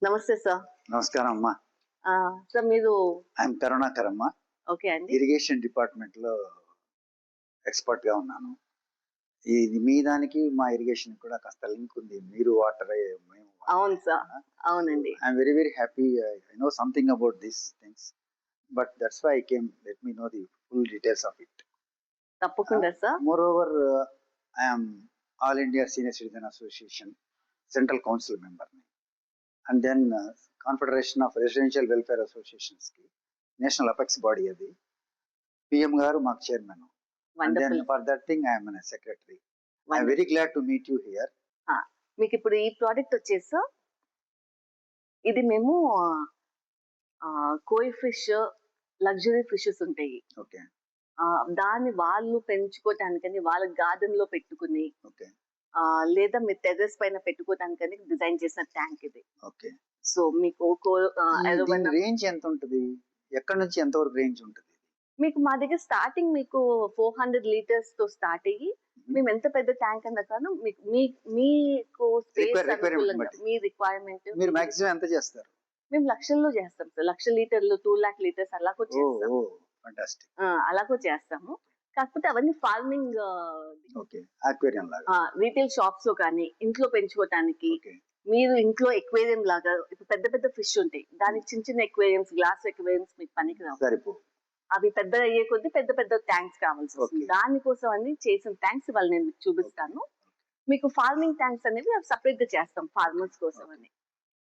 నమస్తే సార్. నమస్కారం అమ్మా. సార్ మీరు ఐఎమ్ కరుణాకర్ అమ్మా. ఓకే అండి. ఇరిగేషన్ డిపార్ట్మెంట్ లో ఎక్స్పర్ట్ గా ఉన్నాను. ఇది మీ దానికి మా ఇరిగేషన్ కూడా కాస్త లింక్ ఉంది. మీరు వాటర్ అవును సార్, అవునండి. I'm very very happy. I know something about this things, but that's why I came. Let me know the full details of it. తప్పకుండా sir. Moreover I'm all India senior citizen association central council member ని, and then confederation of residential welfare associations కి national apex body అది. PM గారు మాకు chairman. And then for that thing I am a secretary. I am very glad to meet you here. మీకు ఇప్పుడు ఈ product వచ్చేసి sir, ఇది మేము కోయి ఫిష్, లగ్జరీ ఫిషెస్ ఉంటాయి. ఓకే. దాన్ని వాళ్ళు పెంచుకోవటానికని వాళ్ళ గార్డెన్ లో పెట్టుకుని, ఓకే, లేదా మీ టెర్రస్ పైన పెట్టుకోవటానికని డిజైన్ చేసిన ట్యాంక్ ఇది. ఓకే. సో మీకు రేంజ్ ఎంత ఉంటుంది? ఎక్కడ నుంచి ఎంత వరకు రేంజ్ ఉంటుంది? మీకు మా దగ్గర స్టార్టింగ్ మీకు 400 లీటర్స్ తో స్టార్ట్ అయ్యి, మేము ఎంత పెద్ద ట్యాంక్ అన్నా కాను మీకు స్పేస్ అనుకూలంగా మీ రిక్వైర్మెంట్. మీరు మాక్సిమం ఎంత చేస్తారు? మేము లక్షల్లో చేస్తాం సార్. 1,00,000 లీటర్లు, 2 lakh లీటర్స్ అలాగో చేస్తాం. అలాగో చేస్తాము. కాకపోతే అవన్నీ ఫార్మింగ్, రీటైల్ షాప్స్ లో కానీ ఇంట్లో పెంచుకోవటానికి. మీరు ఇంట్లో ఎక్వేరియం లాగా ఇప్పుడు పెద్ద పెద్ద ఫిష్ ఉంటాయి, దానికి చిన్న చిన్న ఎక్వేరియంస్, గ్లాస్ ఎక్వేరియంస్ మీకు పనికి రావు. అవి పెద్ద అయ్యే కొద్ది పెద్ద పెద్ద ట్యాంక్స్ కావాల్సి వస్తుంది. దానికోసం అని చేసిన ట్యాంక్స్ వాళ్ళు నేను మీకు చూపిస్తాను. మీకు ఫార్మింగ్ ట్యాంక్స్ అనేవి అవి సపరేట్ గా చేస్తాం ఫార్మర్స్ కోసం అని,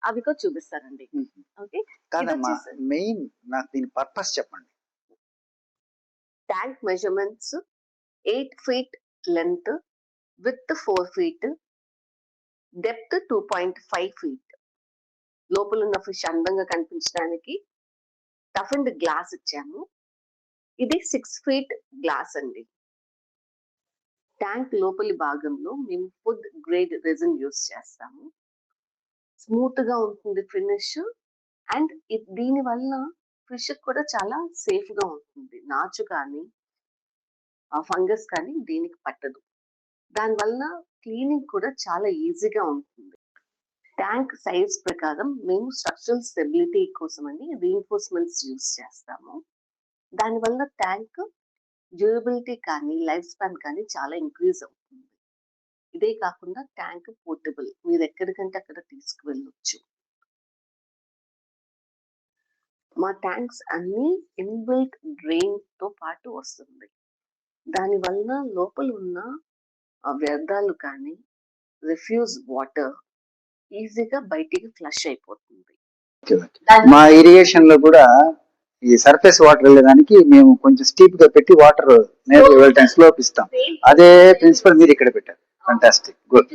అవి కూడా చూపిస్తానండి. ఓకే. మెయిన్ నాకు దీని పర్పస్ చెప్పండి. Tank measurements 8 feet length, with 4 feet, depth 2.5 feet. లోపల ఉన్న ఫిష్ అందంగా కనిపించడానికి టఫ్డ్ గ్లాస్ ఇచ్చాము. ఇది 6 feet గ్లాస్ అండి. ట్యాంక్ లోపలి భాగంలో మేము ఫుడ్ గ్రేడ్ రెజిన్ యూస్ చేస్తాము. స్మూత్ గా ఉంటుంది ఫినిష్, అండ్ దీని వల్ల ఫిష్ కూడా చాలా సేఫ్ గా ఉంటుంది. నాచు కానీ ఫంగస్ కానీ దీనికి పట్టదు. దాని వల్ల క్లీనింగ్ కూడా చాలా ఈజీగా ఉంటుంది. ట్యాంక్ సైజ్ ప్రకారం మేము స్ట్రక్చరల్ స్టెబిలిటీ కోసం అని రీఇన్ఫోర్స్మెంట్స్ యూస్ చేస్తాము. దానివల్ల ట్యాంక్ డ్యూరబిలిటీ కానీ లైఫ్ స్పాన్ కానీ చాలా ఇంక్రీజ్ అవుతుంది. ఇదే కాకుండా ట్యాంక్ పోర్టబుల్, మీరు ఎక్కడికంటే అక్కడ తీసుకువెళ్ళొచ్చు. మా ట్యాంక్స్ అన్ని ఇన్బిల్ట్ డ్రైన్ తో పాటు వస్తుంది. దాని వలన లోపల ఉన్న వ్యర్థాలు కానీ రిఫ్యూజ్ వాటర్ ఈజీగా బయటికి ఫ్లష్ అయిపోతుంది. మా ఇరిగేషన్ లో కూడా ఈ సర్ఫేస్ వాటర్ వెళ్ళడానికి మేము కొంచెం స్టీప్ గా పెట్టి వాటర్ నేరుగా వెళ్ళడానికి స్లోప్ ఇస్తాం. అదే ప్రిన్సిపల్ మీరు ఇక్కడ పెట్టారు. Fantastic, good.